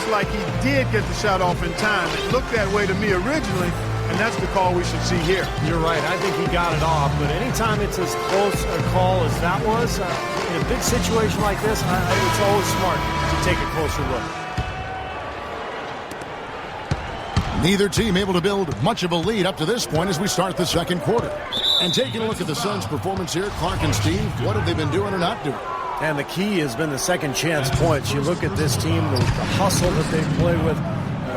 looks like he did get the shot off in time. It looked that way to me originally, and that's the call we should see here. You're right. I think he got it off, but anytime it's as close a call as that was, in a big situation like this, it's always smart to take a closer look. Neither team able to build much of a lead up to this point as we start the second quarter. And taking a look at the Suns' performance here, Clark and Steve, what have they been doing or not doing? And the key has been the second chance points. You look at this team, the hustle that they play with,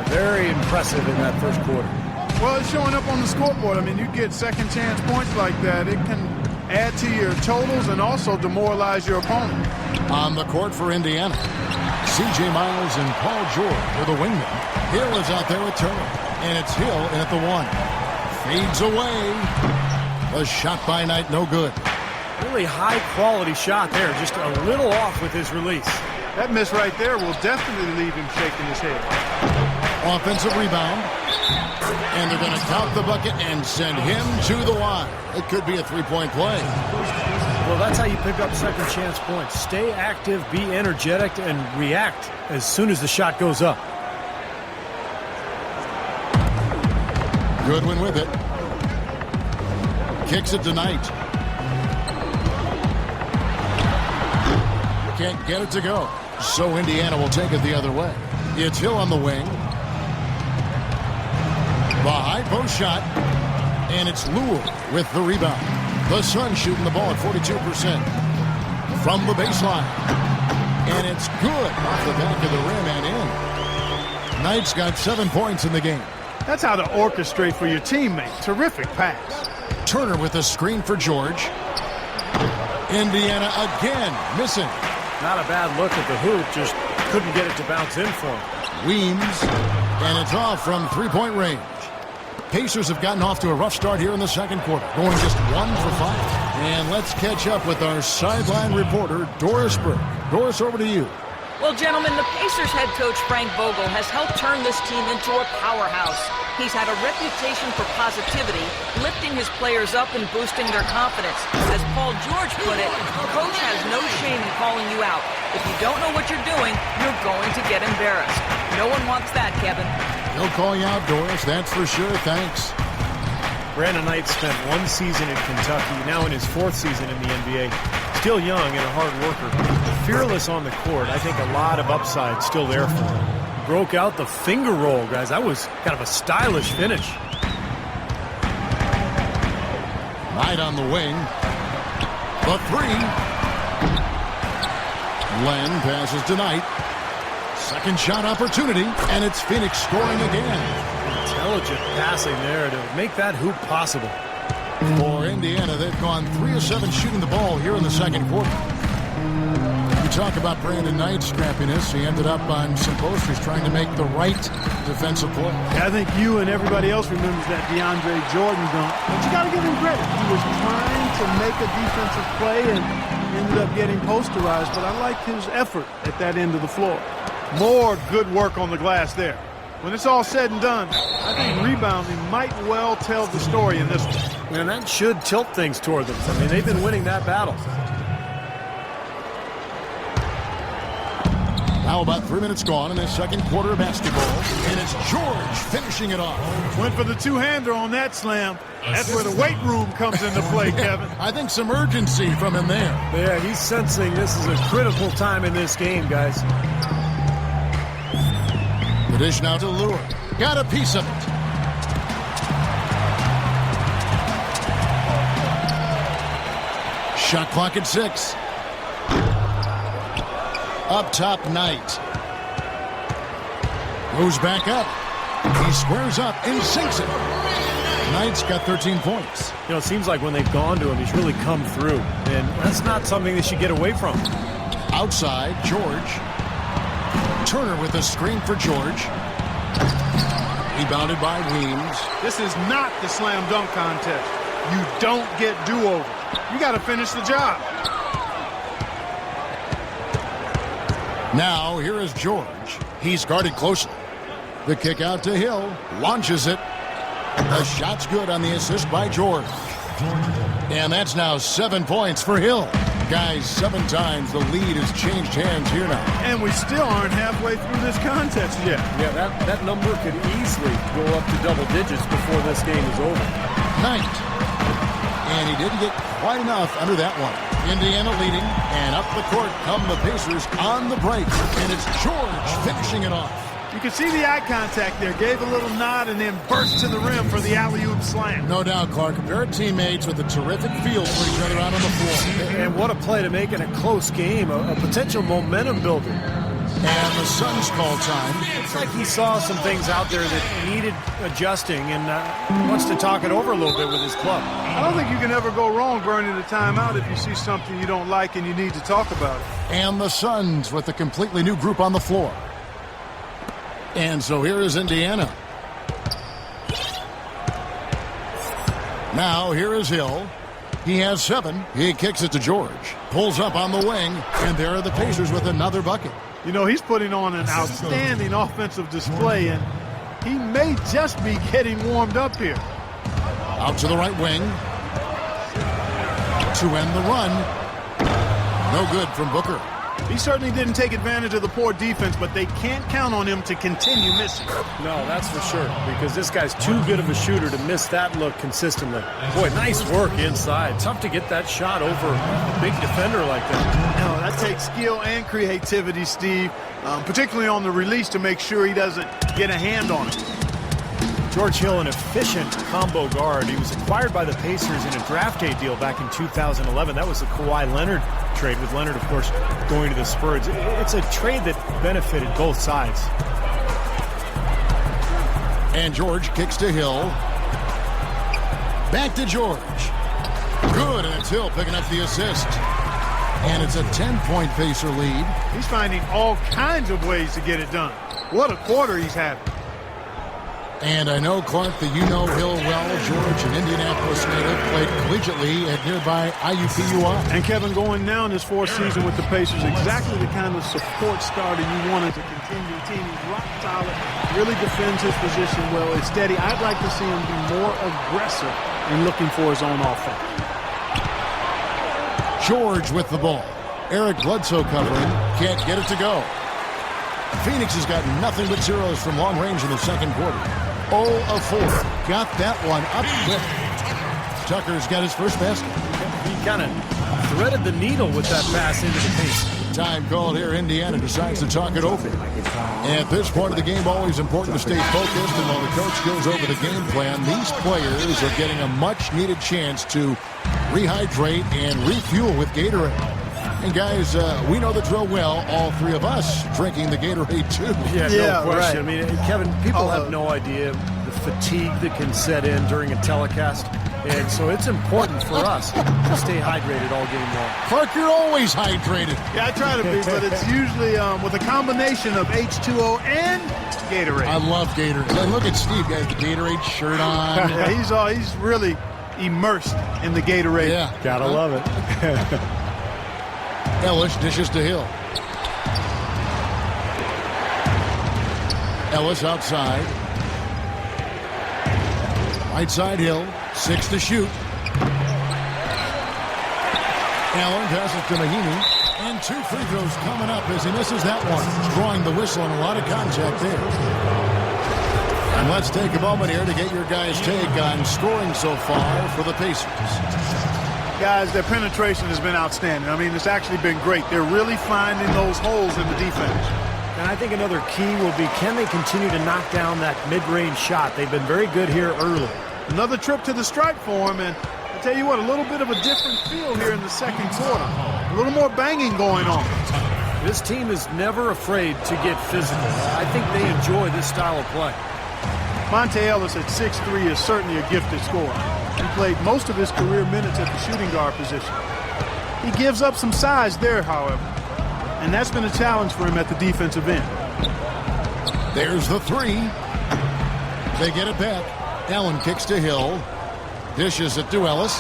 very impressive in that first quarter. Well, it's showing up on the scoreboard. I mean, you get second chance points like that, it can add to your totals and also demoralize your opponent. On the court for Indiana, C.J. Miles and Paul George are the wingmen. Hill is out there with Turner, and it's Hill in at the one. Fades away. A shot by Knight, no good. Really high-quality shot there, just a little off with his release. That miss right there will definitely leave him shaking his head. Offensive rebound. And they're going to count the bucket and send him to the line. It could be a three-point play. Well, that's how you pick up second chance points. Stay active, be energetic, and react as soon as the shot goes up. Goodwin with it. Kicks it to Knight. Can't get it to go. So Indiana will take it the other way. It's Hill on the wing. The high post shot. And it's Lure with the rebound. The Suns shooting the ball at 42% from the baseline. And it's good off the back of the rim and in. Knight's got 7 points in the game. That's how to orchestrate for your teammate. Terrific pass. Turner with a screen for George. Indiana again missing. Not a bad look at the hoop, just couldn't get it to bounce in for him. Weems, and it's off from three-point range. Pacers have gotten off to a rough start here in the second quarter, going just 1 for 5. And let's catch up with our sideline reporter, Doris Burke. Doris, over to you. Well, gentlemen, the Pacers head coach Frank Vogel has helped turn this team into a powerhouse. He's had a reputation for positivity, lifting his players up and boosting their confidence. As Paul George put it, coach has no shame in calling you out. If you don't know what you're doing, you're going to get embarrassed. No one wants that, Kevin. He'll call you out, Doris, that's for sure. Thanks. Brandon Knight spent 1 season in Kentucky, now in his 4th season in the NBA. Still young and a hard worker. Fearless on the court. I think a lot of upside still there for him. Broke out the finger roll, guys. That was kind of a stylish finish. Knight on the wing. The three. Len passes to Knight. Second shot opportunity, and it's Phoenix scoring again. Intelligent passing there to make that hoop possible. For Indiana, they've gone 3 of 7 shooting the ball here in the second quarter. You talk about Brandon Knight's scrappiness. He ended up on some posters trying to make the right defensive play. Yeah, I think you and everybody else remembers that DeAndre Jordan dunk. But you got to give him credit. He was trying to make a defensive play and ended up getting posterized. But I like his effort at that end of the floor. More good work on the glass there. When it's all said and done, I think rebounding might well tell the story in this one. And that should tilt things toward them. I mean, they've been winning that battle. Now about 3 minutes gone in this second quarter of basketball. And it's George finishing it off. Went for the two-hander on that slam. That's where the weight room comes into play, Kevin. I think some urgency from him there. Yeah, he's sensing this is a critical time in this game, guys. The dish now to Lure. Got a piece of it. Shot clock at 6. Up top, Knight. Goes back up. He squares up and sinks it. Knight's got 13 points. You know, it seems like when they've gone to him, he's really come through. And that's not something they should get away from. Outside, George. Turner with a screen for George. Rebounded by Weems. This is not the slam dunk contest. You don't get do-over. You got to finish the job. Now, here is George. He's guarded closely. The kick out to Hill. Launches it. The shot's good on the assist by George. And that's now 7 points for Hill. Guys, 7 times the lead has changed hands here now. And we still aren't halfway through this contest yet. Yeah, that number could easily go up to double digits before this game is over. Knight. And he didn't get quite enough under that one. Indiana leading, and up the court come the Pacers on the break. And it's George finishing it off. You can see the eye contact there. Gave a little nod and then burst to the rim for the alley-oop slam. No doubt, Clark. They're teammates with a terrific feel for each other out on the floor. And what a play to make in a close game, a potential momentum builder. And the Suns call time. It's like he saw some things out there that needed adjusting and wants to talk it over a little bit with his club. I don't think you can ever go wrong burning a timeout if you see something you don't like and you need to talk about it. And the Suns with a completely new group on the floor. And so here is Indiana. Now here is Hill. He has 7. He kicks it to George. Pulls up on the wing. And there are the Pacers with another bucket. You know, he's putting on an outstanding offensive display, and he may just be getting warmed up here. Out to the right wing. To end the run. No good from Booker. He certainly didn't take advantage of the poor defense, but they can't count on him to continue missing. No, that's for sure, because this guy's too good of a shooter to miss that look consistently. Boy, nice work inside. Tough to get that shot over a big defender like that. No, that takes skill and creativity, Steve, particularly on the release to make sure he doesn't get a hand on it. George Hill, an efficient combo guard. He was acquired by the Pacers in a draft day deal back in 2011. That was the Kawhi Leonard trade, with Leonard, of course, going to the Spurs. It's a trade that benefited both sides. And George kicks to Hill. Back to George. Good, and it's Hill picking up the assist. And it's a 10-point Pacer lead. He's finding all kinds of ways to get it done. What a quarter he's having. And I know, Clark, that you know Hill well. George, an Indianapolis native, played collegiately at nearby IUPUI. And Kevin, going now in his 4th season with the Pacers, exactly the kind of support starter you wanted to continue. Team, he's rock solid, really defends his position well. It's steady. I'd like to see him be more aggressive in looking for his own offense. George with the ball. Eric Bledsoe covering. Can't get it to go. Phoenix has got nothing but zeros from long range in the second quarter. 0 of 4. Got that one up quick. Tucker's got his first basket. He kind of threaded the needle with that pass into the paint. Time called here. Indiana decides to talk it over. And at this point of the game, always important to stay focused. And while the coach goes over the game plan, these players are getting a much-needed chance to rehydrate and refuel with Gatorade. And guys, we know the drill well, all 3 of us drinking the Gatorade too. Yeah, no question. Right. I mean, Kevin, people have no idea the fatigue that can set in during a telecast. And so it's important for us to stay hydrated all game long. Clark, you're always hydrated. Yeah, I try to be, but it's usually with a combination of H2O and Gatorade. I love Gatorade. And look at Steve, got the Gatorade shirt on. Yeah, he's really immersed in the Gatorade. Yeah. Gotta love it. Ellis dishes to Hill. Ellis outside. Right side Hill. 6 to shoot. Allen passes to Mahinmi. And 2 free throws coming up as he misses that one. Drawing the whistle and a lot of contact there. And let's take a moment here to get your guys' take on scoring so far for the Pacers. Guys, their penetration has been outstanding. I mean, it's actually been great. They're really finding those holes in the defense. And I think another key will be, can they continue to knock down that mid-range shot? They've been very good here early. Another trip to the stripe for him, and I tell you what, a little bit of a different feel here in the second quarter. A little more banging going on. This team is never afraid to get physical. I think they enjoy this style of play. Monte Ellis at 6'3" is certainly a gifted scorer. He played most of his career minutes at the shooting guard position. He gives up some size there, however, and that's been a challenge for him at the defensive end. There's the 3. They get it back. Allen kicks to Hill. Dishes it to Ellis.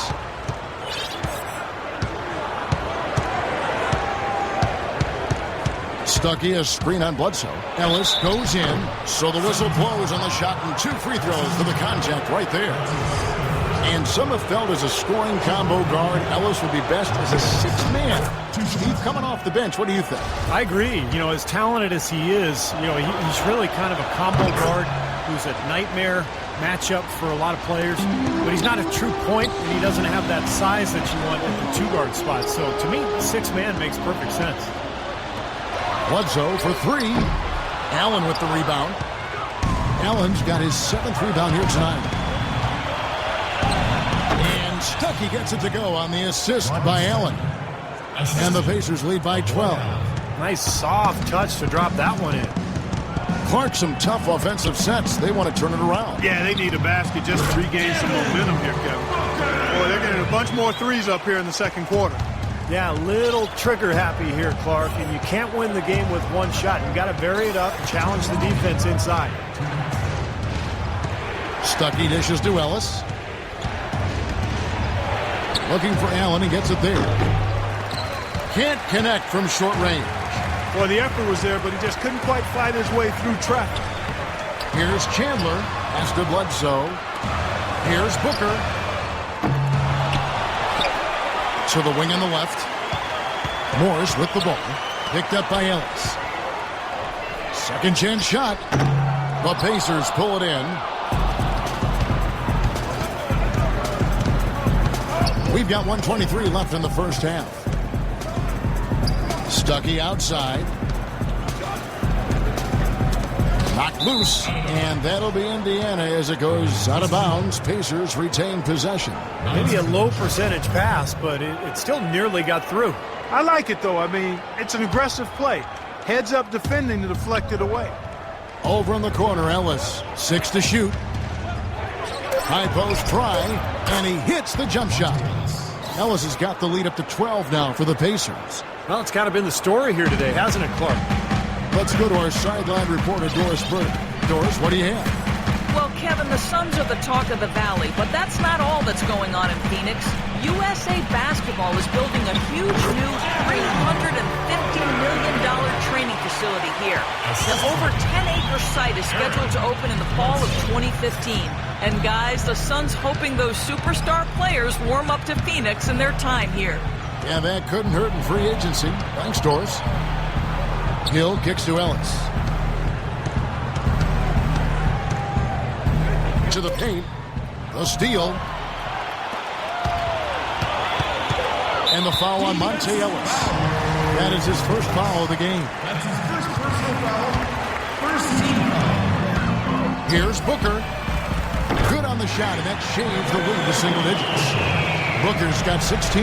Stuckey, a screen on Bledsoe. Ellis goes in, so the whistle blows on the shot and 2 free throws for the contact right there. And some have felt as a scoring combo guard, Ellis would be best as a six-man. Steve, coming off the bench, what do you think? I agree. You know, as talented as he is, you know, he's really kind of a combo guard who's a nightmare matchup for a lot of players. But he's not a true point, and he doesn't have that size that you want at the two-guard spot. So, to me, six-man makes perfect sense. Bledsoe for three. Allen with the rebound. Allen's got his 7th rebound here tonight. And Stuckey gets it to go on the assist by Allen. And the Pacers lead by 12. Nice soft touch to drop that one in. Clark, some tough offensive sets. They want to turn it around. Yeah, they need a basket just to regain some momentum here, Kevin. Boy, they're getting a bunch more threes up here in the second quarter. Yeah, a little trigger happy here, Clark, and you can't win the game with one shot. You got to vary it up and challenge the defense inside. Stuckey dishes to Ellis. Looking for Allen. He gets it there. Can't connect from short range. Well, the effort was there, but he just couldn't quite fight his way through traffic. Here's Chandler. Pass to Bledsoe. Here's Booker. To the wing on the left. Morris with the ball. Picked up by Ellis. Second chance shot. The Pacers pull it in. We've got 1:23 left in the first half. Stuckey outside. Knocked loose. And that'll be Indiana as it goes out of bounds. Pacers retain possession. Maybe a low percentage pass, but it still nearly got through. I like it, though. I mean, it's an aggressive play. Heads up defending to deflect it away. Over in the corner, Ellis. 6 to shoot. High post try, and he hits the jump shot. Ellis has got the lead up to 12 now for the Pacers. Well, it's kind of been the story here today, hasn't it, Clark? Let's go to our sideline reporter, Doris Burke. Doris, what do you have? Well, Kevin, the Suns are the talk of the Valley, but that's not all that's going on in Phoenix. USA Basketball is building a huge new $350 million training facility here. The over 10-acre site is scheduled to open in the fall of 2015. And guys, the Suns hoping those superstar players warm up to Phoenix in their time here. Yeah, that couldn't hurt in free agency. Thanks, Doris. Hill kicks to Ellis. To the paint. The steal. And the foul on Monte Ellis. That is his first foul of the game. That's his first personal foul. First team foul. Here's Booker. Good on the shot, and that shaves the lead to single digits. Booker's got 16.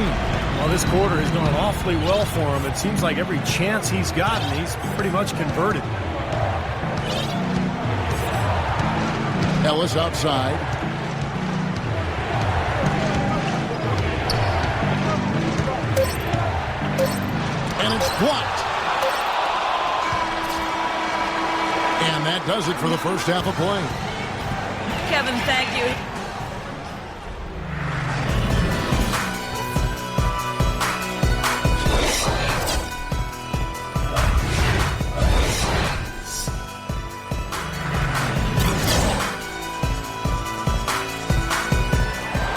Well, this quarter has gone awfully well for him. It seems like every chance he's gotten, he's pretty much converted. Ellis outside. And it's blocked. And that does it for the first half of play. Kevin, thank you.